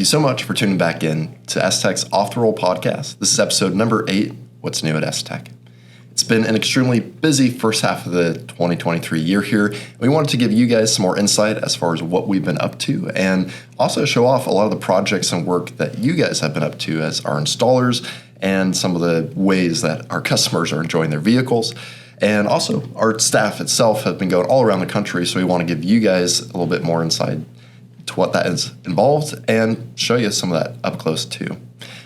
you so much for tuning back in to STEK's Off the Roll podcast. This is episode number 8, What's New at STEK. It's been an extremely busy first half of the 2023 year here. And we wanted to give you guys some more insight as far as what we've been up to and also show off a lot of the projects and work that you guys have been up to as our installers and some of the ways that our customers are enjoying their vehicles. And also our staff itself has been going all around the country, so we want to give you guys a little bit more insight to what that is involved and show you some of that up close too.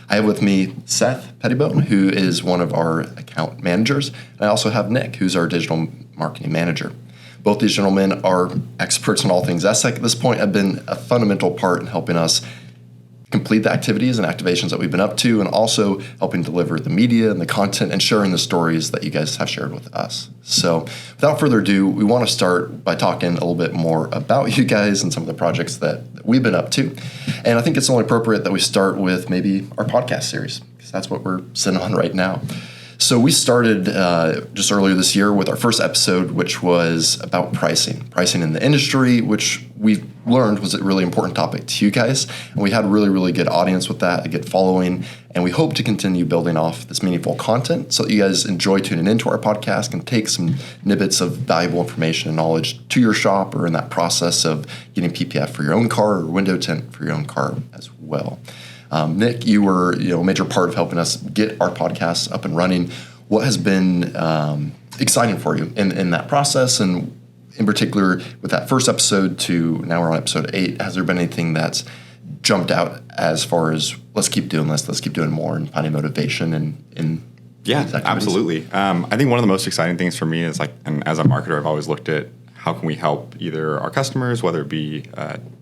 I have with me Seth Pettibone, who is one of our account managers, and I also have Nick, who's our digital marketing manager. Both these gentlemen are experts in all things STEK at this point, have been a fundamental part in helping us complete the activities and activations that we've been up to, and also helping deliver the media and the content and sharing the stories that you guys have shared with us. So without further ado, we want to start by talking a little bit more about you guys and some of the projects that we've been up to. And I think it's only appropriate that we start with maybe our podcast series, because that's what we're sitting on right now. So we started just earlier this year with our first episode, which was about pricing in the industry, which we learned was a really important topic to you guys. And we had a really, really good audience with that, a good following. And we hope to continue building off this meaningful content so that you guys enjoy tuning into our podcast and take some snippets of valuable information and knowledge to your shop or in that process of getting PPF for your own car or window tint for your own car as well. Nick, you were a major part of helping us get our podcast up and running. What has been exciting for you in that process, and in particular with that first episode to now we're on episode 8, has there been anything that's jumped out as far as let's keep doing this, let's keep doing more and finding motivation in Yeah, absolutely. I think one of the most exciting things for me is and as a marketer, I've always looked at how can we help either our customers, whether it be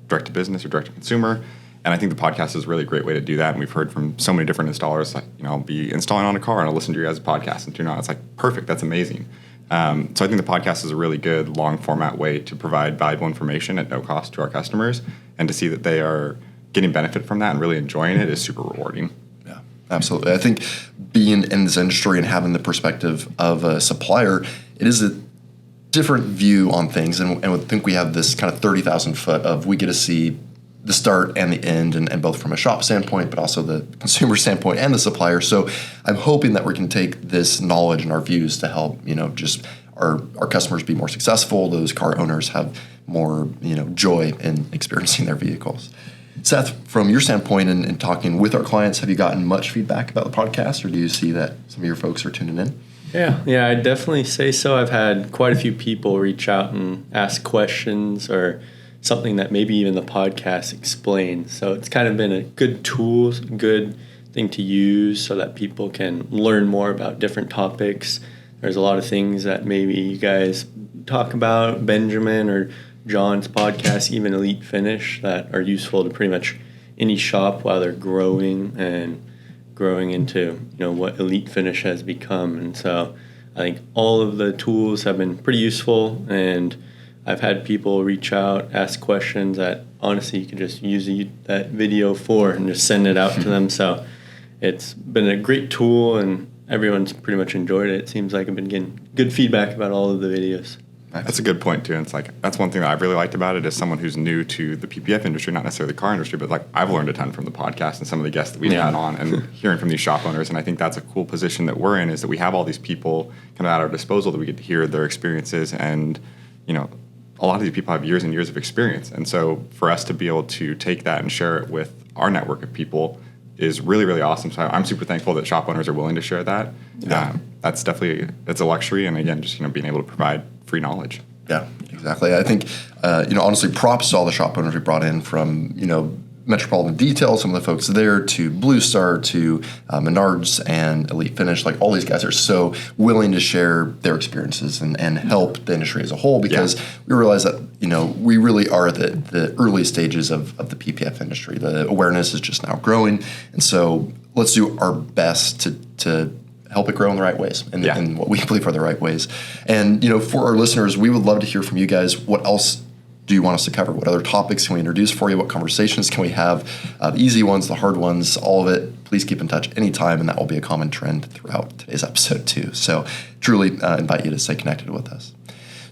direct to business or direct to consumer. And I think the podcast is a really great way to do that. And we've heard from so many different installers, I'll be installing on a car and I'll listen to your guys' podcast and tune on. It's perfect. That's amazing. So I think the podcast is a really good long format way to provide valuable information at no cost to our customers, and to see that they are getting benefit from that and really enjoying it is super rewarding. Yeah, absolutely. I think being in this industry and having the perspective of a supplier, it is a different view on things. And I think we have this kind of 30,000 foot of we get to see the start and the end, and both from a shop standpoint, but also the consumer standpoint and the supplier. So I'm hoping that we can take this knowledge and our views to help, just our customers be more successful. Those car owners have more, joy in experiencing their vehicles. Seth, from your standpoint and talking with our clients, have you gotten much feedback about the podcast, or do you see that some of your folks are tuning in? Yeah, I'd definitely say so. I've had quite a few people reach out and ask questions or something that maybe even the podcast explains. So it's kind of been a good tool, good thing to use so that people can learn more about different topics. There's a lot of things that maybe you guys talk about, Benjamin or John's podcast, even Elite Finish, that are useful to pretty much any shop while they're growing into what Elite Finish has become. And so I think all of the tools have been pretty useful, and I've had people reach out, ask questions that honestly you can just use that video for and just send it out to them. So it's been a great tool, and everyone's pretty much enjoyed it. It seems like I've been getting good feedback about all of the videos. That's a good point too. And it's that's one thing that I've really liked about it as someone who's new to the PPF industry, not necessarily the car industry, but I've learned a ton from the podcast and some of the guests that we've had on and hearing from these shop owners. And I think that's a cool position that we're in, is that we have all these people kind of at our disposal that we get to hear their experiences. And, a lot of these people have years and years of experience. And so for us to be able to take that and share it with our network of people is really, really awesome. So I'm super thankful that shop owners are willing to share that. Yeah. That's a luxury. And again, just, being able to provide free knowledge. Yeah, exactly. I think, honestly, props to all the shop owners we brought in from, Metropolitan Detail, some of the folks there, to Blue Star, to Menards and Elite Finish. All these guys are so willing to share their experiences and help the industry as a whole, because we realize that, we really are at the early stages of the PPF industry. The awareness is just now growing. And so let's do our best to help it grow in the right ways and in what we believe are the right ways. And, for our listeners, we would love to hear from you guys. What else do you want us to cover? What other topics can we introduce for you? What conversations can we have? The easy ones, the hard ones, all of it. Please keep in touch anytime, and that will be a common trend throughout today's episode too. So truly invite you to stay connected with us.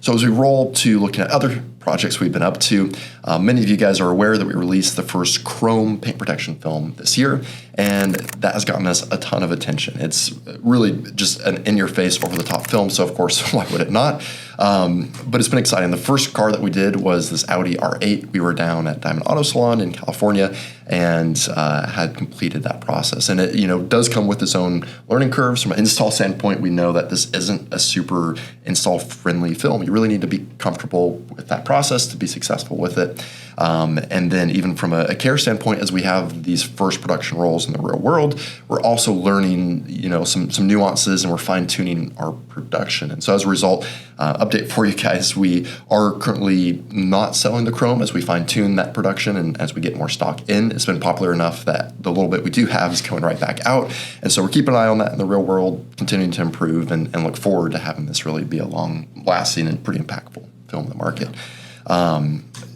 So as we roll to looking at other projects we've been up to. Many of you guys are aware that we released the first chrome paint protection film this year, and that has gotten us a ton of attention. It's really just an in-your-face, over-the-top film, so of course, why would it not? But it's been exciting. The first car that we did was this Audi R8. We were down at Diamond Auto Salon in California and had completed that process. And it, does come with its own learning curves. From an install standpoint, we know that this isn't a super install-friendly film. You really need to be comfortable with that process to be successful with it. And then even from a care standpoint, as we have these first production rolls in the real world, we're also learning, some nuances, and we're fine-tuning our production. And so as a result, update for you guys, we are currently not selling the chrome as we fine-tune that production and as we get more stock in. It's been popular enough that the little bit we do have is going right back out. And so we're keeping an eye on that in the real world, continuing to improve and look forward to having this really be a long-lasting and pretty impactful film in the market.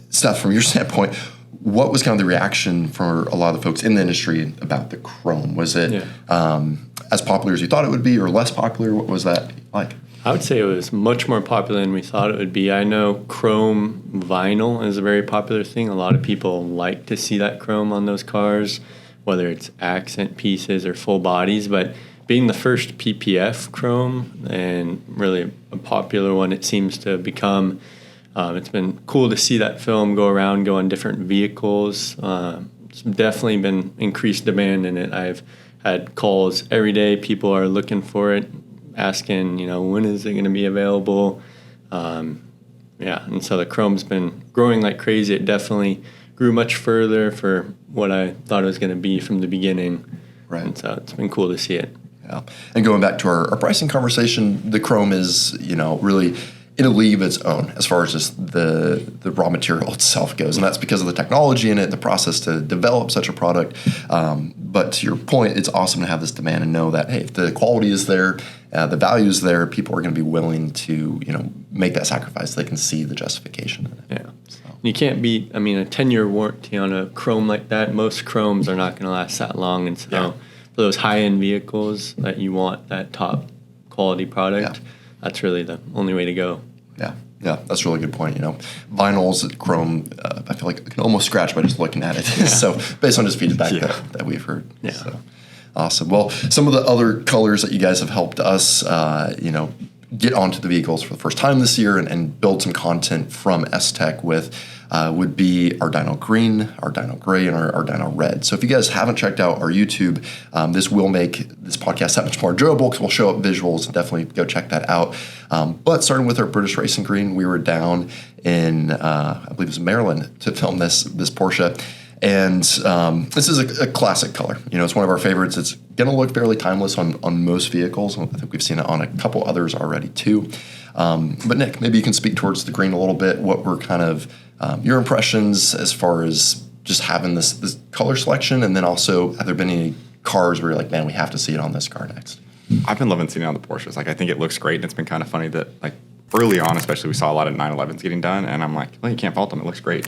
Seth, from your standpoint, what was kind of the reaction for a lot of the folks in the industry about the chrome? Was it as popular as you thought it would be or less popular? What was that like? I would say it was much more popular than we thought it would be. I know chrome vinyl is a very popular thing. A lot of people like to see that chrome on those cars, whether it's accent pieces or full bodies. But being the first PPF chrome and really a popular one, it seems to become. It's been cool to see that film go on different vehicles. It's definitely been increased demand in it. I've had calls every day. People are looking for it, asking, when is it going to be available? And so the chrome's been growing like crazy. It definitely grew much further for what I thought it was going to be from the beginning. Right. And so it's been cool to see it. Yeah. And going back to our pricing conversation, the chrome is, really in a league of its own as far as just the raw material itself goes. And that's because of the technology in it, the process to develop such a product. But to your point, it's awesome to have this demand and know that, hey, if the quality is there, the value is there, people are going to be willing to, make that sacrifice. They can see the justification in it. Yeah. So. You can't beat, a 10-year warranty on a chrome like that. Most chromes are not going to last that long. And so for those high-end vehicles that you want that top quality product, that's really the only way to go. Yeah, that's a really good point. Vinyls, chrome, I feel like I can almost scratch by just looking at it. So based on just feedback that we've heard. Yeah. So, awesome. Well, some of the other colors that you guys have helped us, get onto the vehicles for the first time this year and build some content from STEK with would be our Dyno Green, our Dyno Gray, and our Dyno Red. So if you guys haven't checked out our YouTube, this will make this podcast that much more enjoyable because we'll show up visuals, and definitely go check that out. But starting with our British Racing Green, we were down in, I believe it was Maryland, to film this Porsche. And this is a classic color. It's one of our favorites. It's going to look fairly timeless on most vehicles. I think we've seen it on a couple others already too. But Nick, maybe you can speak towards the green a little bit. What were kind of your impressions as far as just having this color selection? And then also, have there been any cars where you're like, man, we have to see it on this car next? I've been loving seeing it on the Porsches. I think it looks great, and it's been kind of funny that, early on, especially, we saw a lot of 911s getting done, and I'm like, well, you can't fault them. It looks great.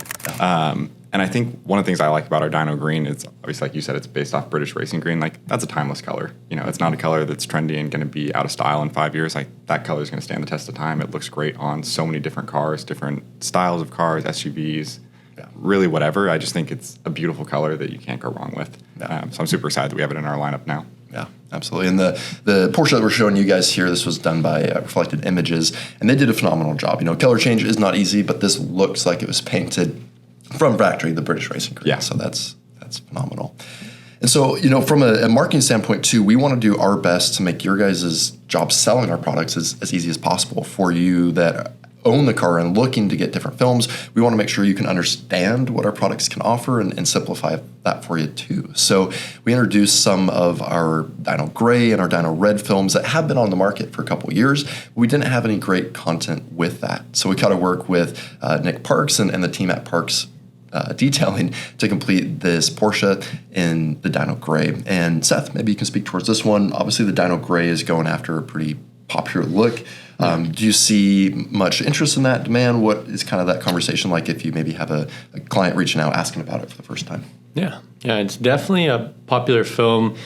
And I think one of the things I like about our Dyno Green is, obviously, like you said, it's based off British Racing Green. That's a timeless color. It's not a color that's trendy and going to be out of style in 5 years. That color is going to stand the test of time. It looks great on so many different cars, different styles of cars, SUVs, really whatever. I just think it's a beautiful color that you can't go wrong with. So I'm super excited that we have it in our lineup now. Yeah, absolutely. And the Porsche that we're showing you guys here, this was done by Reflected Images, and they did a phenomenal job. Color change is not easy, but this looks like it was painted from factory, the British Racing Green. Yeah. So that's phenomenal. And so, from a marketing standpoint too, we want to do our best to make your guys' job selling our products as easy as possible for you that own the car and looking to get different films. We want to make sure you can understand what our products can offer and simplify that for you too. So we introduced some of our Dyno Gray and our Dyno Red films that have been on the market for a couple of years. We didn't have any great content with that. So we got to work with Nick Parks and the team at Parks Detailing to complete this Porsche in the Dyno Gray. And Seth, maybe you can speak towards this one. Obviously, the Dyno Gray is going after a pretty popular look. Do you see much interest in that demand? What is kind of that conversation like if you maybe have a client reaching out asking about it for the first time? Yeah, it's definitely a popular film.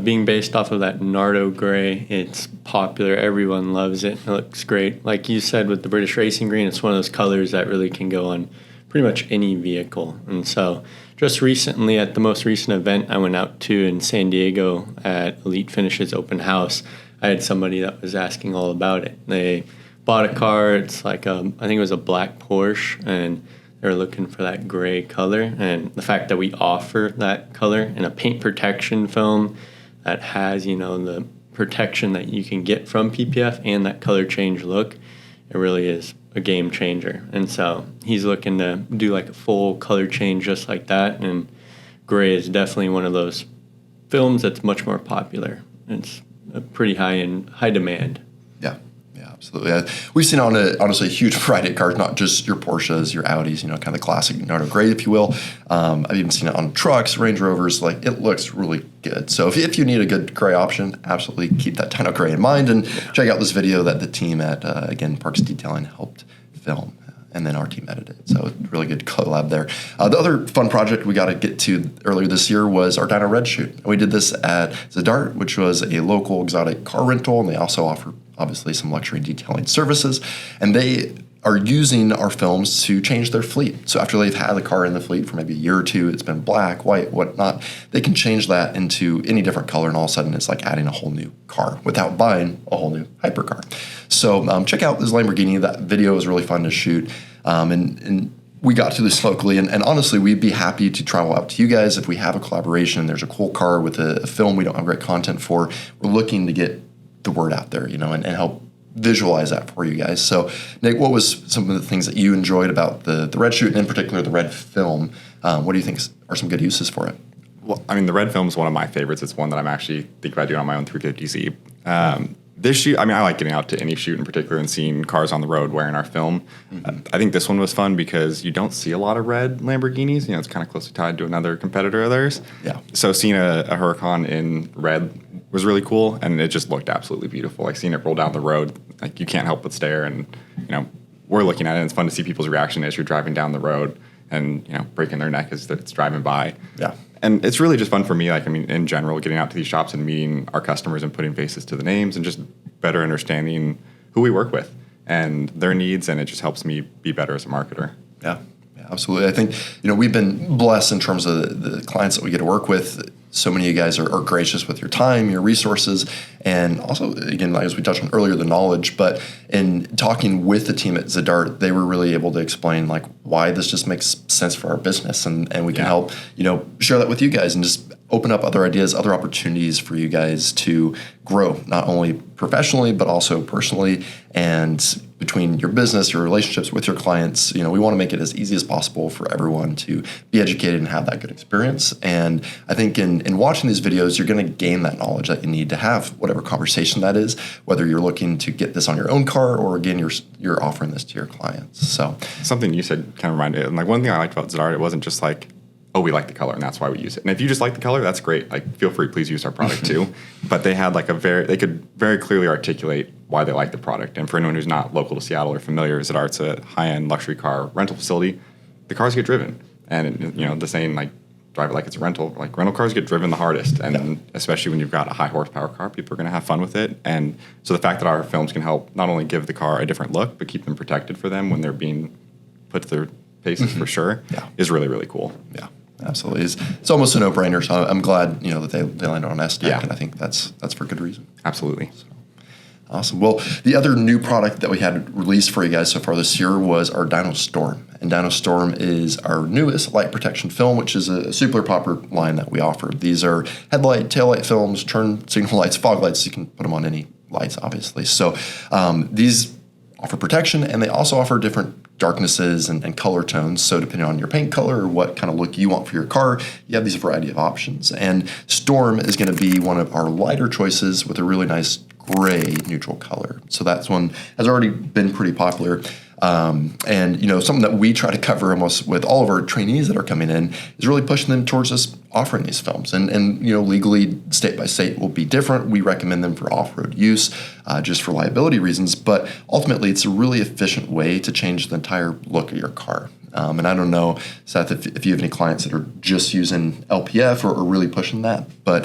Being based off of that Nardo gray, it's popular. Everyone loves it. It looks great. Like you said with the British Racing Green, it's one of those colors that really can go on pretty much any vehicle. And so just recently at the most recent event I went out to in San Diego at Elite Finishes Open House, I had somebody that was asking all about it. They bought a car. It's like I think it was a black Porsche, and they were looking for that gray color. And the fact that we offer that color in a paint protection film that has, the protection that you can get from PPF and that color change look, it really is a game changer. And so he's looking to do like a full color change just like that. And gray is definitely one of those films that's much more popular. It's a pretty high demand. Yeah. Absolutely. We've seen honestly a huge variety of cars, not just your Porsches, your Audis, kind of the classic Nardo gray, if you will. I've even seen it on trucks, Range Rovers. Like, it looks really good. So if you need a good gray option, absolutely keep that Dyno gray in mind and check out this video that the team at, again, Parks Detailing helped film. And then our team edited it. So really good collab there. The other fun project we got to get to earlier this year was our Dyno Red shoot. And we did this at Zadart, which was a local exotic car rental, and they also offer obviously some luxury detailing services. And they are using our films to change their fleet. So after they've had the car in the fleet for maybe a year or two, it's been black, white, whatnot, they can change that into any different color, and all of a sudden it's like adding a whole new car without buying a whole new hypercar. So check out this Lamborghini. That video was really fun to shoot. And we got to this locally, and honestly, we'd be happy to travel out to you guys if we have a collaboration. There's a cool car with a film we don't have great content for. We're looking to get the word out there, and help visualize that for you guys. So, Nick, what was some of the things that you enjoyed about the red shoot, and in particular the red film? What do you think are some good uses for it? Well, I mean, the red film is one of my favorites. It's one that I'm actually thinking about doing on my own 350Z. This shoot, I mean, I like getting out to any shoot in particular and seeing cars on the road wearing our film. Mm-hmm. I think this one was fun because you don't see a lot of red Lamborghinis. It's kind of closely tied to another competitor of theirs. Yeah. So seeing a Huracan in red was really cool, and it just looked absolutely beautiful. Like, seeing it roll down the road, like, you can't help but stare. And we're looking at it, and it's fun to see people's reaction as you're driving down the road and breaking their neck as it's driving by. Yeah. And it's really just fun for me, in general, getting out to these shops and meeting our customers and putting faces to the names and just better understanding who we work with and their needs, and it just helps me be better as a marketer. Yeah, absolutely. I think, we've been blessed in terms of the clients that we get to work with. So many of you guys are gracious with your time, your resources, and also, again, as we touched on earlier, the knowledge. But in talking with the team at Zadart, they were really able to explain why this just makes sense for our business, and we can help share that with you guys and just open up other ideas, other opportunities for you guys to grow, not only professionally but also personally, and between your business, your relationships with your clients. We want to make it as easy as possible for everyone to be educated and have that good experience. And I think in watching these videos, you're going to gain that knowledge that you need to have whatever conversation that is, whether you're looking to get this on your own car or, again, you're offering this to your clients. So something you said kind of reminded me, one thing I liked about Zadart, it wasn't just oh, we like the color and that's why we use it. And if you just like the color, that's great. Feel free, please use our product too. But they had they could very clearly articulate why they like the product. And for anyone who's not local to Seattle or familiar, Zadart's a high-end luxury car rental facility. The cars get driven. And, the saying, drive it like it's a rental. Rental cars get driven the hardest. And especially when you've got a high horsepower car, people are going to have fun with it. And so the fact that our films can help not only give the car a different look, but keep them protected for them when they're being put to their paces for sure, is really, really cool. Yeah. Absolutely. It's almost a no-brainer, so I'm glad, that they landed on STEK, and I think that's for good reason. Absolutely. So, awesome. Well, the other new product that we had released for you guys so far this year was our DYNOstorm. And DYNOstorm is our newest light protection film, which is a super popular line that we offer. These are headlight, taillight films, turn signal lights, fog lights. You can put them on any lights, obviously. So these offer protection, and they also offer different darknesses and color tones. So depending on your paint color or what kind of look you want for your car, you have these variety of options. And Storm is going to be one of our lighter choices with a really nice gray neutral color. So that's one has already been pretty popular. And something that we try to cover almost with all of our trainees that are coming in is really pushing them towards us offering these films. And legally, state by state will be different. We recommend them for off-road use, just for liability reasons. But ultimately, it's a really efficient way to change the entire look of your car. And I don't know, Seth, if you have any clients that are just using LPF or really pushing that. But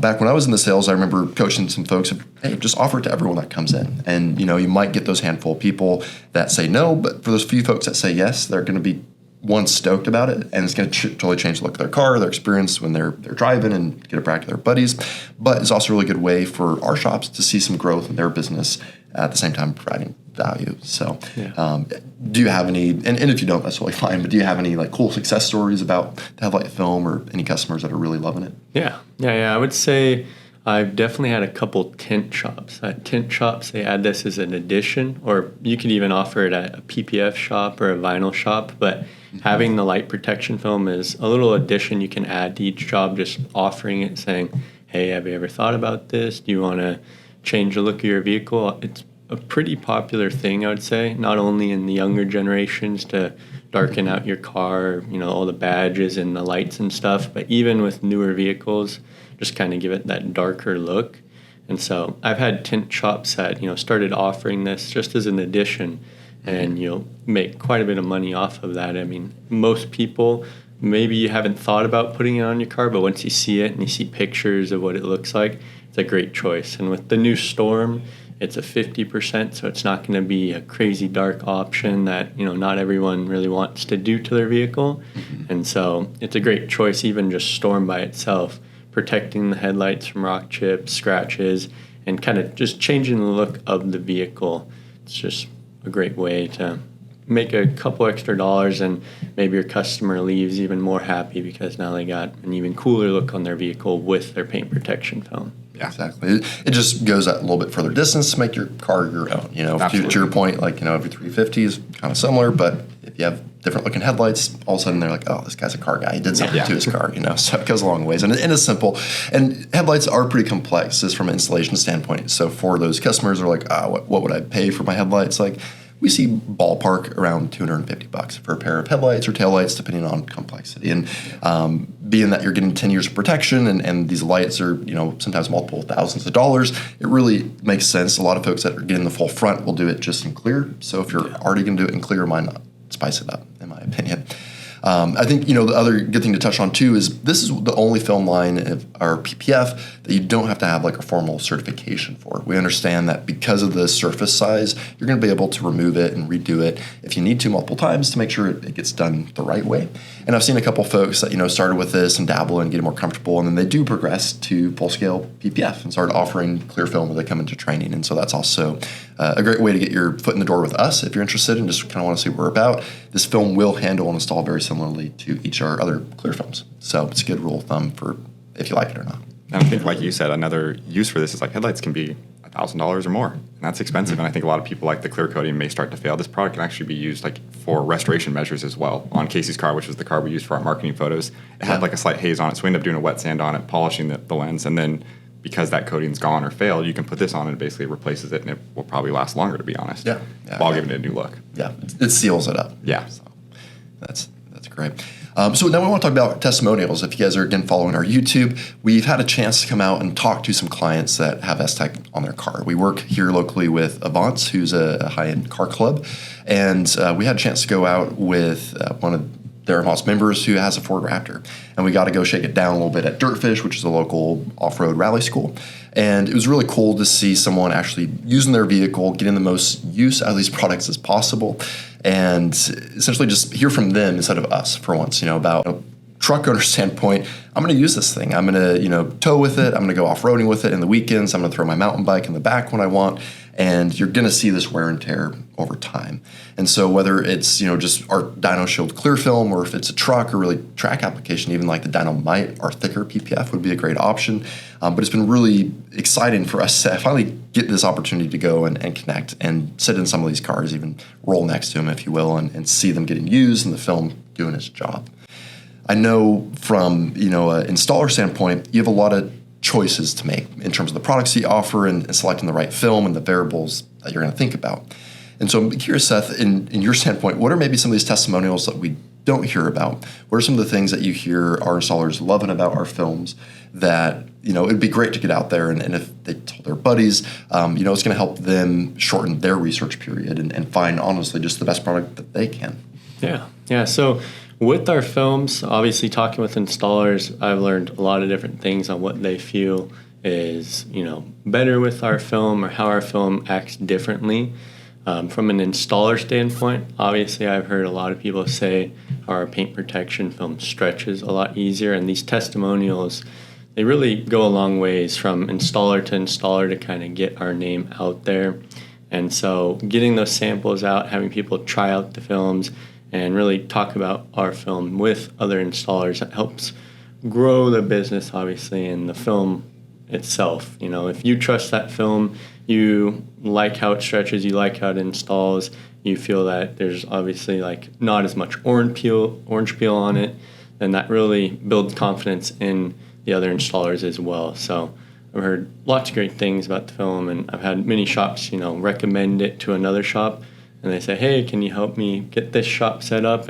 back when I was in the sales, I remember coaching some folks, hey, just offer it to everyone that comes in. And, you might get those handful of people that say no, but for those few folks that say yes, they're going to be one, stoked about it, and it's going to totally change the look of their car, their experience when they're driving, and get it back to their buddies. But it's also a really good way for our shops to see some growth in their business at the same time providing value. So do you have any, and if you don't, that's totally fine, but do you have any like cool success stories about the headlight film or any customers that are really loving it? Yeah. I would say I've definitely had a couple tint shops. At tint shops, they add this as an addition, or you could even offer it at a PPF shop or a vinyl shop, but having the light protection film is a little addition you can add to each job, just offering it, saying, hey, have you ever thought about this? Do you want to change the look of your vehicle? It's a pretty popular thing, I would say, not only in the younger generations to darken out your car, all the badges and the lights and stuff, but even with newer vehicles, just kind of give it that darker look. And so I've had tint shops that, started offering this just as an addition, and you'll make quite a bit of money off of that. I mean, most people, maybe you haven't thought about putting it on your car, but once you see it and you see pictures of what it looks like, it's a great choice. And with the new Storm, it's a 50%, so it's not going to be a crazy dark option that, not everyone really wants to do to their vehicle. And so it's a great choice, even just Storm by itself, protecting the headlights from rock chips, scratches, and kind of just changing the look of the vehicle. It's just a great way to make a couple extra dollars, and maybe your customer leaves even more happy because now they got an even cooler look on their vehicle with their paint protection film. Yeah, exactly. It just goes a little bit further distance to make your car your own. To your point, every 350 is kind of similar, but if you have different looking headlights, all of a sudden they're like, oh, this guy's a car guy. He did something to his car, So it goes a long ways. And it's simple. And headlights are pretty complex just from an installation standpoint. So for those customers who are like, what would I pay for my headlights? Like, we see ballpark around $250 for a pair of headlights or taillights, depending on complexity. And being that you're getting 10 years of protection and these lights are, sometimes multiple thousands of dollars, it really makes sense. A lot of folks that are getting the full front will do it just in clear. So if you're already going to do it in clear, why not spice it up, in my opinion? I think, the other good thing to touch on, too, is this is the only film line of our PPF that you don't have to have like a formal certification for. We understand that because of the surface size, you're going to be able to remove it and redo it if you need to multiple times to make sure it gets done the right way. And I've seen a couple folks that, started with this and dabble and get more comfortable, and then they do progress to full-scale PPF and start offering clear film when they come into training. And so that's also a great way to get your foot in the door with us if you're interested and just kind of want to see what we're about. This film will handle and install very similarly to each of our other clear films. So it's a good rule of thumb for if you like it or not. And I think, like you said, another use for this is like headlights can be $1,000 or more, and that's expensive. And I think a lot of people, like the clear coating, may start to fail. This product can actually be used like for restoration measures as well. On Casey's car, which was the car we used for our marketing photos, it had like a slight haze on it, so we ended up doing a wet sand on it, polishing the lens, and then because that coating's gone or failed, you can put this on and it basically replaces it, and it will probably last longer, to be honest. While giving it a new look. Yeah, it seals it up. Yeah. So that's great. So now we want to talk about testimonials. If you guys are, again, following our YouTube, we've had a chance to come out and talk to some clients that have STEK on their car. We work here locally with Avance, who's a high-end car club, and we had a chance to go out with one of their Avance members who has a Ford Raptor, and we got to go shake it down a little bit at Dirtfish, which is a local off-road rally school. And it was really cool to see someone actually using their vehicle, getting the most use out of these products as possible, and essentially just hear from them instead of us for once, about a truck owner standpoint. I'm going to use this thing. I'm going to, tow with it. I'm going to go off-roading with it in the weekends. I'm going to throw my mountain bike in the back when I want. And you're going to see this wear and tear over time. And so whether it's, just our Dyno Shield clear film, or if it's a truck or really track application, even like the DYNOchrome-matte, our thicker PPF would be a great option. But it's been really exciting for us to finally get this opportunity to go and connect and sit in some of these cars, even roll next to them, if you will, and see them getting used and the film doing its job. I know from, an installer standpoint, you have a lot of choices to make in terms of the products you offer and selecting the right film and the variables that you're going to think about. And so I'm curious, Seth, in your standpoint, what are maybe some of these testimonials that we don't hear about? What are some of the things that you hear our installers loving about our films that, it'd be great to get out there and if they told their buddies, it's going to help them shorten their research period and find, honestly, just the best product that they can. Yeah, Yeah, so with our films, obviously talking with installers, I've learned a lot of different things on what they feel is, better with our film or how our film acts differently. From an installer standpoint, obviously I've heard a lot of people say our paint protection film stretches a lot easier, and these testimonials, they really go a long ways from installer to kind of get our name out there. And so getting those samples out, having people try out the films, and really talk about our film with other installers, that helps grow the business, obviously, and the film itself. If you trust that film, you like how it stretches, you like how it installs, you feel that there's obviously not as much orange peel on it, then that really builds confidence in the other installers as well. So I've heard lots of great things about the film, and I've had many shops, recommend it to another shop, and they say, hey, can you help me get this shop set up?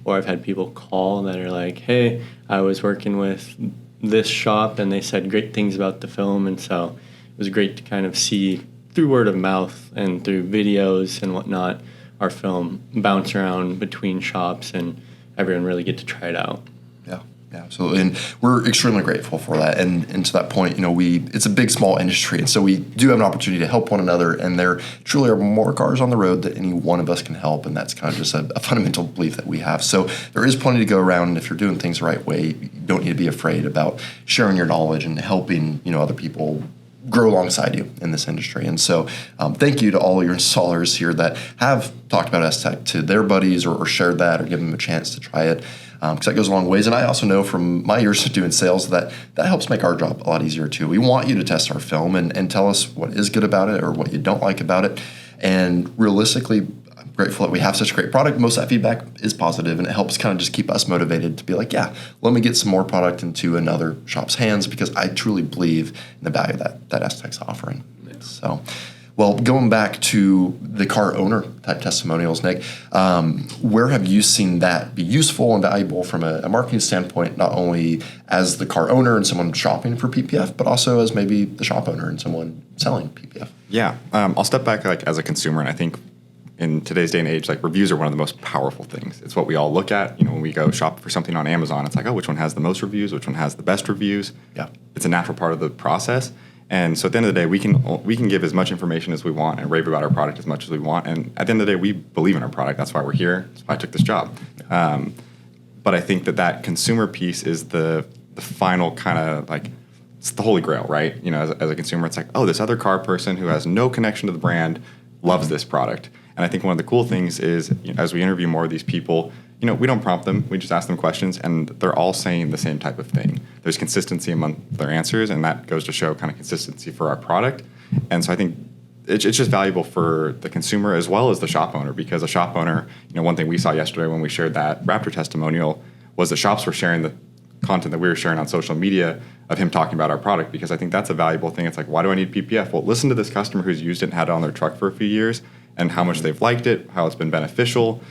Or I've had people call that are like, hey, I was working with this shop and they said great things about the film. And so it was great to kind of see through word of mouth and through videos and whatnot, our film bounce around between shops and everyone really get to try it out. Yeah, absolutely. And we're extremely grateful for that. And to that point, it's a big, small industry. And so we do have an opportunity to help one another. And there truly are more cars on the road that any one of us can help. And that's kind of just a fundamental belief that we have. So there is plenty to go around. And if you're doing things the right way, you don't need to be afraid about sharing your knowledge and helping, other people grow alongside you in this industry. And so thank you to all your installers here that have talked about STEK to their buddies or shared that or given them a chance to try it. Because that goes a long ways. And I also know from my years of doing sales that helps make our job a lot easier too. We want you to test our film and tell us what is good about it or what you don't like about it. And realistically, I'm grateful that we have such a great product. Most of that feedback is positive, and it helps kind of just keep us motivated to be like, yeah, let me get some more product into another shop's hands, because I truly believe in the value that STEK's offering. Yeah. So, well, going back to the car owner type testimonials, Nick, where have you seen that be useful and valuable from a marketing standpoint, not only as the car owner and someone shopping for PPF, but also as maybe the shop owner and someone selling PPF? Yeah, I'll step back as a consumer, and I think in today's day and age, reviews are one of the most powerful things. It's what we all look at. When we go shop for something on Amazon, it's like, oh, which one has the most reviews? Which one has the best reviews? Yeah, it's a natural part of the process. And so at the end of the day, we can give as much information as we want and rave about our product as much as we want. And at the end of the day, we believe in our product. That's why we're here. That's why I took this job. But I think that consumer piece is the final kind of it's the holy grail, right? As a consumer, it's like, oh, this other car person who has no connection to the brand loves this product. And I think one of the cool things is, as we interview more of these people, we don't prompt them. We just ask them questions, and they're all saying the same type of thing. There's consistency among their answers, and that goes to show kind of consistency for our product. And so I think it's just valuable for the consumer as well as the shop owner, because a shop owner, one thing we saw yesterday when we shared that Raptor testimonial was that shops were sharing the content that we were sharing on social media of him talking about our product, because I think that's a valuable thing. It's like, why do I need PPF? Well, listen to this customer who's used it and had it on their truck for a few years and how much they've liked it, how it's been beneficial.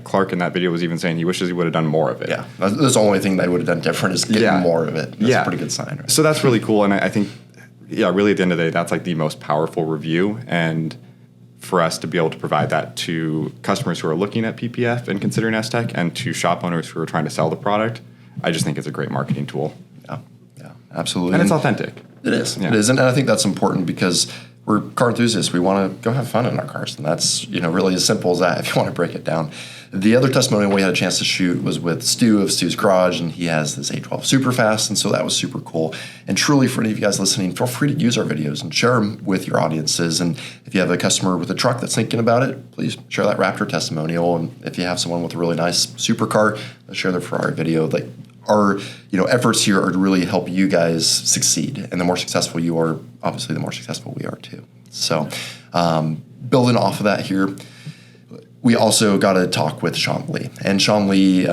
Clark in that video was even saying he wishes he would have done more of it. Yeah, that's the only thing they would have done different is getting more of it. That's a pretty good sign, right? So that's really cool, and I think, really at the end of the day, that's the most powerful review, and for us to be able to provide that to customers who are looking at PPF and considering STEK, and to shop owners who are trying to sell the product, I just think it's a great marketing tool. Yeah, absolutely. And it's authentic. It is. Yeah. It is, and I think that's important because we're car enthusiasts. We want to go have fun in our cars, and that's really as simple as that if you want to break it down. The other testimonial we had a chance to shoot was with Stu of Stu's Garage, and he has this A12 Superfast, and so that was super cool. And truly, for any of you guys listening, feel free to use our videos and share them with your audiences. And if you have a customer with a truck that's thinking about it, please share that Raptor testimonial. And if you have someone with a really nice supercar, share their Ferrari video. Our efforts here are to really help you guys succeed, and the more successful you are, obviously the more successful we are too. So building off of that here, we also got to talk with Sean Lee. And Sean Lee, you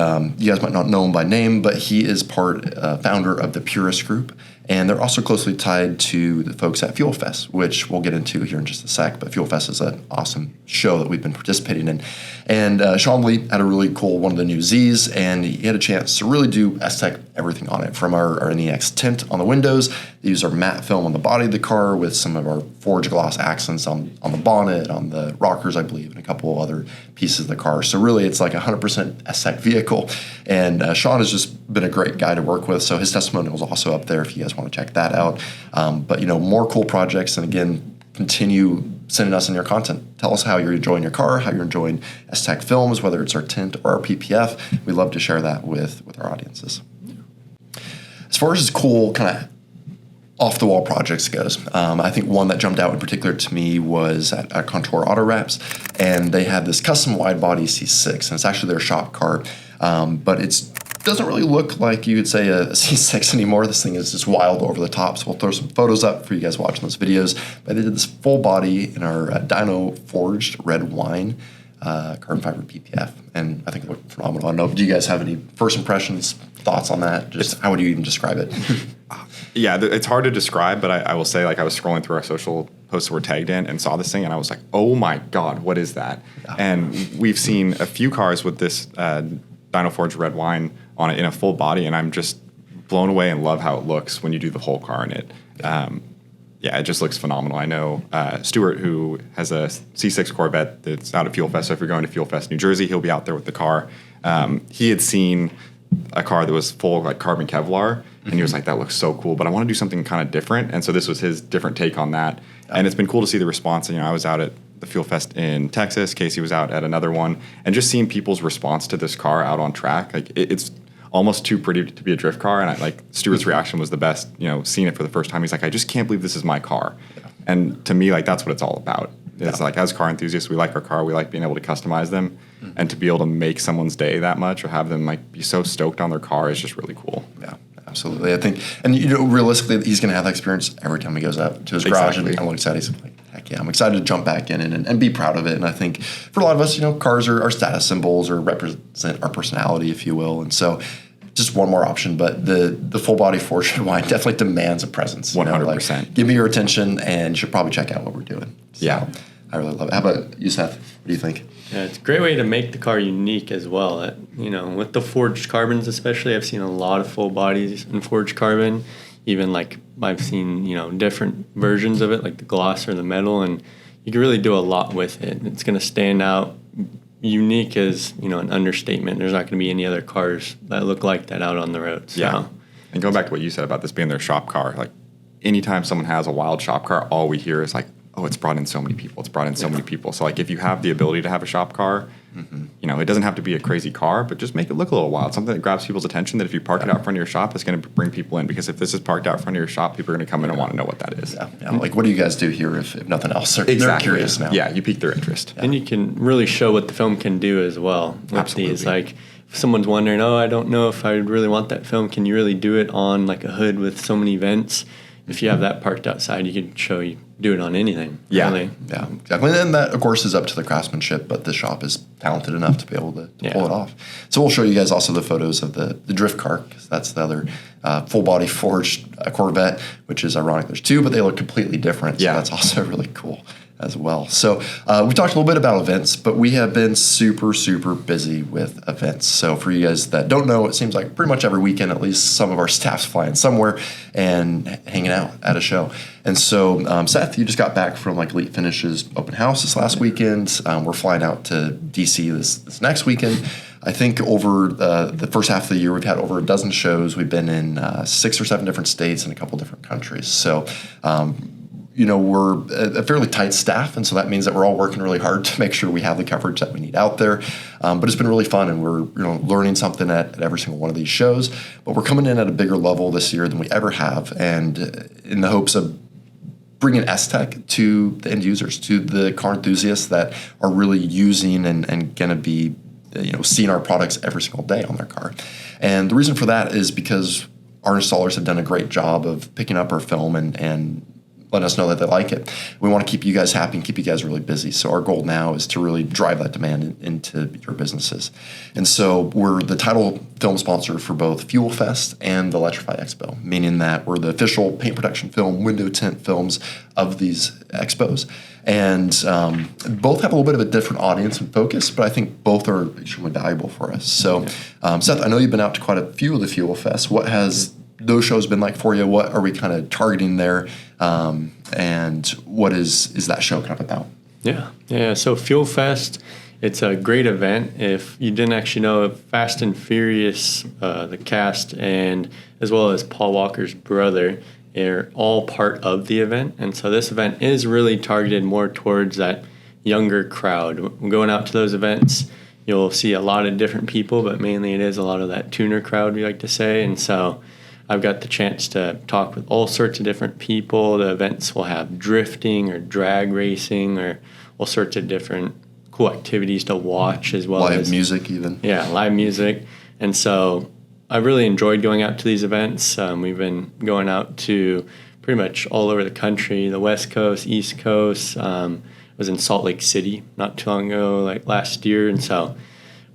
guys might not know him by name, but he is founder of the Purist Group. And they're also closely tied to the folks at Fuel Fest, which we'll get into here in just a sec. But Fuel Fest is an awesome show that we've been participating in. And Sean Lee had a really cool one of the new Zs, and he had a chance to really do STEK everything on it, from our NEX tint on the windows. They use our matte film on the body of the car with some of our forged gloss accents on the bonnet, on the rockers, I believe, and a couple of other pieces of the car. So really, it's like a 100% STEK vehicle. And Sean has just been a great guy to work with. So his testimonial is also up there if you guys want to check that out. But, more cool projects. And again, continue sending us in your content. Tell us how you're enjoying your car, how you're enjoying STEK films, whether it's our tint or our PPF. We love to share that with our audiences. As far as cool kind of off-the-wall projects goes, I think one that jumped out in particular to me was at Contour Auto Wraps, and they have this custom wide-body C6, and it's actually their shop car, but it doesn't really look like you would say a C6 anymore. This thing is just wild over the top, so we'll throw some photos up for you guys watching those videos. But they did this full body in our DYNOforged-red wine carbon fiber PPF, and I think it looked phenomenal. I don't know, do you guys have any first impressions, thoughts on that? Just how would you even describe it? Yeah, it's hard to describe, but I will say, I was scrolling through our social posts that were tagged in and saw this thing, and I was like, oh my God, what is that? Yeah. And we've seen a few cars with this DYNOforged-red wine on it in a full body, and I'm just blown away and love how it looks when you do the whole car in it. It just looks phenomenal. I know Stuart, who has a C6 Corvette that's out at Fuel Fest, so if you're going to Fuel Fest, New Jersey, he'll be out there with the car. He had seen a car that was full of carbon Kevlar, and he was like, that looks so cool, but I want to do something kind of different. And so this was his different take on that. And it's been cool to see the response. I was out at the Fuel Fest in Texas. Casey was out at another one, and just seeing people's response to this car out on track, it's almost too pretty to be a drift car. And Stuart's reaction was the best. Seeing it for the first time, he's like, I just can't believe this is my car. Yeah. And to me, that's what it's all about. It's as car enthusiasts, we like our car. We like being able to customize them, and to be able to make someone's day that much, or have them be so stoked on their car, is just really cool. Yeah. Absolutely. I think, and realistically, he's going to have that experience every time he goes out to his garage and looks at it. He's like, heck yeah, I'm excited to jump back in and be proud of it. And I think for a lot of us, cars are status symbols or represent our personality, if you will. And so just one more option, but the full body forged wine definitely demands a presence. 100%. Give me your attention, and you should probably check out what we're doing. So, yeah. I really love it. How about you, Seth? What do you think? Yeah, it's a great way to make the car unique as well. With the forged carbons especially, I've seen a lot of full bodies in forged carbon. Even I've seen, different versions of it, like the gloss or the metal, and you can really do a lot with it. It's going to stand out. Unique is, an understatement. There's not going to be any other cars that look like that out on the road. So. Yeah. And going back to what you said about this being their shop car, anytime someone has a wild shop car, all we hear is oh, it's brought in so many people. It's brought in so many people. So if you have the ability to have a shop car, it doesn't have to be a crazy car, but just make it look a little wild. Something that grabs people's attention, that if you park it out front of your shop, it's going to bring people in. Because if this is parked out front of your shop, people are going to come in and want to know what that is. Yeah. What do you guys do here if nothing else? They're curious now. Yeah, you pique their interest. And you can really show what the film can do as well. With Absolutely. These, if someone's wondering, I don't know if I really want that film, can you really do it on a hood with so many vents? If you have that parked outside, you can do it on anything. Yeah. Really. Yeah, exactly. And that, of course, is up to the craftsmanship, but the shop is talented enough to be able to pull it off. So we'll show you guys also the photos of the drift car, because that's the other full-body forged Corvette, which is ironic. There's two, but they look completely different. So that's also really cool as well. So we talked a little bit about events, but we have been super, super busy with events. So for you guys that don't know, it seems like pretty much every weekend, at least some of our staff's flying somewhere and hanging out at a show. And so Seth, you just got back from Elite Finishes open house this last weekend. We're flying out to DC this next weekend. I think over the first half of the year, we've had over a dozen shows. We've been in 6 or 7 different states and a couple different countries. So we're a fairly tight staff, and so that means that we're all working really hard to make sure we have the coverage that we need out there. But it's been really fun, and we're learning something at every single one of these shows. But we're coming in at a bigger level this year than we ever have, and in the hopes of bringing STEK to the end users, to the car enthusiasts that are really using and going to be seeing our products every single day on their car. And the reason for that is because our installers have done a great job of picking up our film and letting us know that they like it. We want to keep you guys happy and keep you guys really busy. So our goal now is to really drive that demand into your businesses. And so we're the title film sponsor for both Fuel Fest and the Electrify Expo, meaning that we're the official paint protection film, window tint films of these expos. And both have a little bit of a different audience and focus, but I think both are extremely valuable for us. So, Seth, I know you've been out to quite a few of the Fuel Fests. What has those shows been like for you? What are we kind of targeting there? And what is that show kind of about? Yeah. So Fuel Fest, it's a great event. If you didn't actually know, Fast and Furious, the cast, and as well as Paul Walker's brother, are all part of the event. And so this event is really targeted more towards that younger crowd. Going out to those events, you'll see a lot of different people, but mainly it is a lot of that tuner crowd, we like to say. And so I've got the chance to talk with all sorts of different people. The events will have drifting or drag racing or all sorts of different cool activities to watch, as well as live music even. Yeah, live music. And so I really enjoyed going out to these events. We've been going out to pretty much all over the country, the West Coast, East Coast. I was in Salt Lake City not too long ago, like last year. And so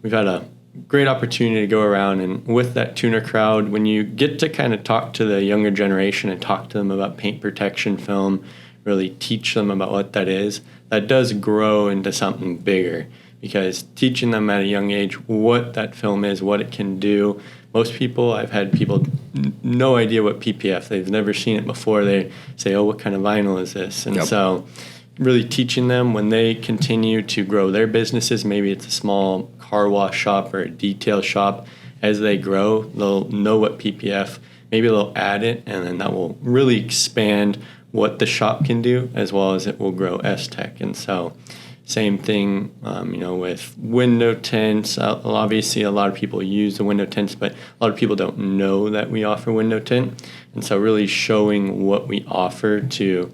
we've had a great opportunity to go around, and with that tuner crowd, when you get to kind of talk to the younger generation and talk to them about paint protection film, really teach them about what that is, that does grow into something bigger, because teaching them at a young age what that film is, what it can do. Most people, I've had people no idea what PPF, they've never seen it before. They say, oh, what kind of vinyl is this? And so really teaching them when they continue to grow their businesses, maybe it's a small car wash shop or a detail shop, as they grow, they'll know what PPF, maybe they'll add it, and then that will really expand what the shop can do, as well as it will grow STEK. And so same thing, with window tints. Obviously, a lot of people use the window tints, but a lot of people don't know that we offer window tint. And so really showing what we offer to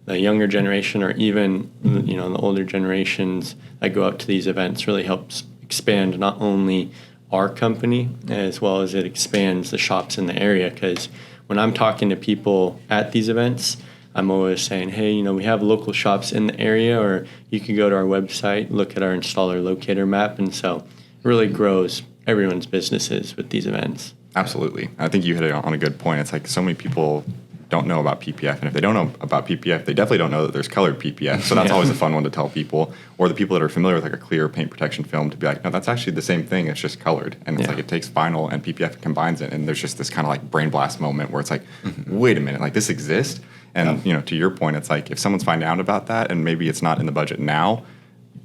the younger generation, or even the older generations that go out to these events, really helps expand not only our company, as well as it expands the shops in the area. Because when I'm talking to people at these events, I'm always saying, hey, we have local shops in the area, or you can go to our website, look at our installer locator map. And so it really grows everyone's businesses with these events. Absolutely. I think you hit it on a good point. It's like so many people don't know about PPF, and if they don't know about PPF, they definitely don't know that there's colored PPF. So that's always a fun one to tell people, or the people that are familiar with like a clear paint protection film, to be like, no, that's actually the same thing. It's just colored, and it's like it takes vinyl and PPF and combines it, and there's just this kind of like brain blast moment where it's like, wait a minute, like this exists. And to your point, it's like if someone's finding out about that, and maybe it's not in the budget now,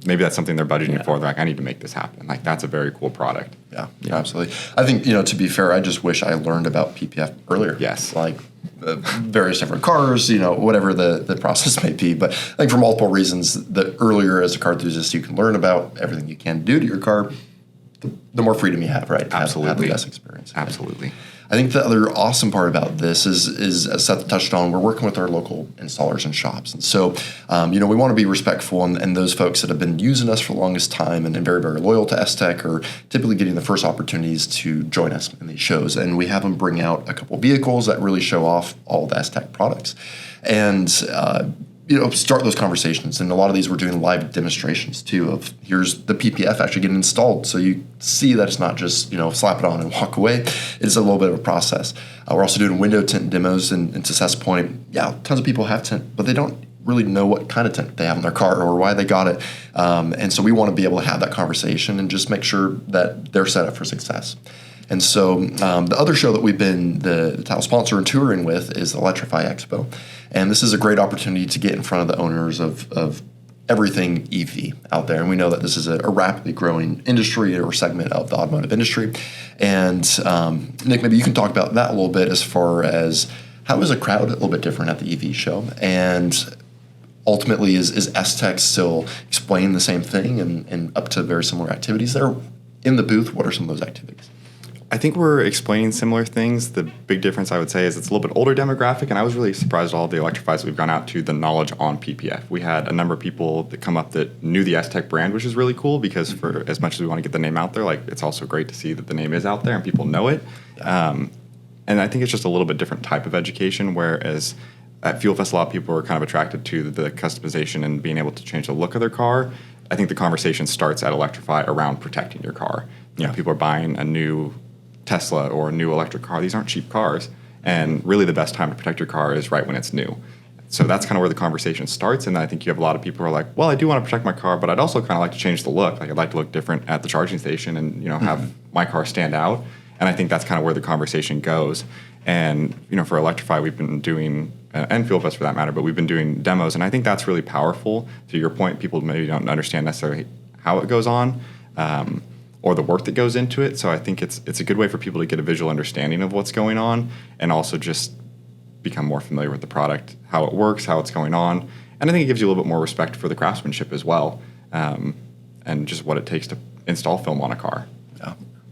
maybe that's something they're budgeting for. They're like, I need to make this happen. Like that's a very cool product. Yeah, absolutely. I think to be fair, I just wish I learned about PPF earlier. Yes, like various different cars, whatever the process may be. But I think for multiple reasons, the earlier as a car enthusiast you can learn about everything you can do to your car, the more freedom you have, right? Absolutely. Have the best experience. Absolutely. I think the other awesome part about this is, as Seth touched on, we're working with our local installers and shops. And so, we want to be respectful, and those folks that have been using us for the longest time and very, very loyal to STEK are typically getting the first opportunities to join us in these shows. And we have them bring out a couple vehicles that really show off all the STEK products. And start those conversations. And a lot of these we're doing live demonstrations too of here's the PPF actually getting installed. So you see that it's not just, slap it on and walk away. It's a little bit of a process. We're also doing window tint demos, and to Seth's point, tons of people have tint, but they don't really know what kind of tint they have in their car or why they got it. And so we want to be able to have that conversation and just make sure that they're set up for success. And so the other show that we've been the title sponsor and touring with is the Electrify Expo. And this is a great opportunity to get in front of the owners of everything EV out there. And we know that this is a rapidly growing industry or segment of the automotive industry. And Nick, maybe you can talk about that a little bit as far as how is a crowd a little bit different at the EV show? And ultimately, is STEK still explaining the same thing and up to very similar activities there? In the booth, what are some of those activities? I think we're explaining similar things. The big difference, I would say, is it's a little bit older demographic, and I was really surprised at all the Electrifies that we've gone out to, the knowledge on PPF. We had a number of people that come up that knew the STEK brand, which is really cool, because for as much as we want to get the name out there, it's also great to see that the name is out there and people know it. And I think it's just a little bit different type of education, whereas at Fuel Fest, a lot of people are kind of attracted to the customization and being able to change the look of their car. I think the conversation starts at Electrify around protecting your car. You know, people are buying a new Tesla or a new electric car. These aren't cheap cars. And really the best time to protect your car is right when it's new. So that's kind of where the conversation starts. And I think you have a lot of people who are like, well, I do want to protect my car, but I'd also kind of like to change the look. Like I'd like to look different at the charging station and, you know, have my car stand out. And I think that's kind of where the conversation goes. And, you know, for Electrify, we've been doing, and Fuel Fest for that matter, but we've been doing demos. And I think that's really powerful. To your point, people maybe don't understand necessarily how it goes on or the work that goes into it. So I think it's a good way for people to get a visual understanding of what's going on and also just become more familiar with the product, how it works, how it's going on. And I think it gives you a little bit more respect for the craftsmanship as well, and just what it takes to install film on a car.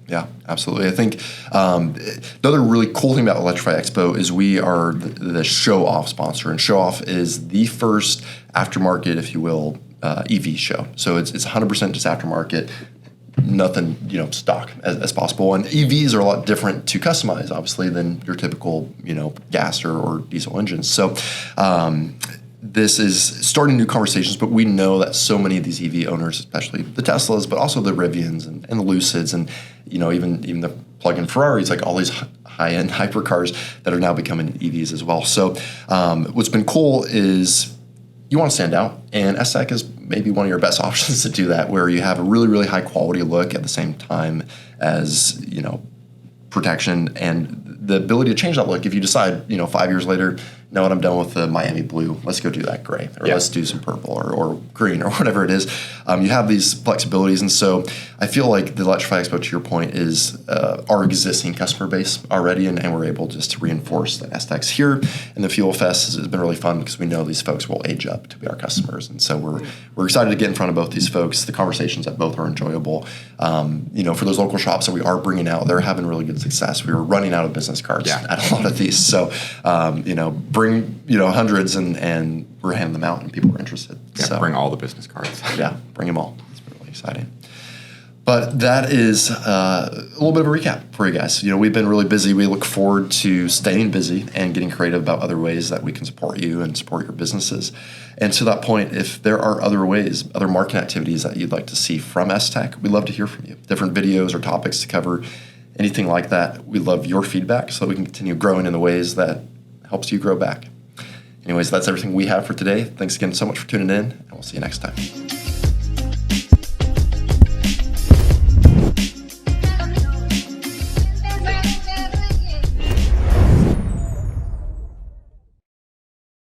Yeah, absolutely. I think the other really cool thing about Electrify Expo is we are the show-off sponsor, and show-off is the first aftermarket, if you will, EV show. So it's 100% just aftermarket, nothing, you know, stock as possible. And EVs are a lot different to customize, obviously, than your typical, you know, gas or diesel engines. So this is starting new conversations, but we know that so many of these EV owners, especially the Teslas, but also the Rivians and the Lucids and, you know, even the plug-in Ferraris, like all these high-end hypercars that are now becoming EVs as well. So what's been cool is you want to stand out, and STEK is maybe one of your best options to do that, where you have a really, really high quality look at the same time as, you know, protection and the ability to change that look. If you decide, you know, 5 years later, know what, I'm done with the Miami blue, let's go do that gray, or let's do some purple or green or whatever it is. You have these flexibilities. And so I feel like the Electrify Expo, to your point, is our existing customer base already, and we're able just to reinforce that STEK's here. And the Fuel Fest has been really fun because we know these folks will age up to be our customers. And so we're excited to get in front of both these folks. The conversations at both are enjoyable. You know, for those local shops that we are bringing out, they're having really good success. We were running out of business cards at a lot of these. So, you know, bring, you know, hundreds and we're handing them out and people are interested. Yeah, so bring all the business cards. Yeah, bring them all. It's been really exciting. But that is a little bit of a recap for you guys. You know, we've been really busy. We look forward to staying busy and getting creative about other ways that we can support you and support your businesses. And to that point, if there are other ways, other marketing activities that you'd like to see from STEK, we'd love to hear from you. Different videos or topics to cover, anything like that. We love your feedback so that we can continue growing in the ways that helps you grow back. Anyways, that's everything we have for today. Thanks again so much for tuning in, and we'll see you next time.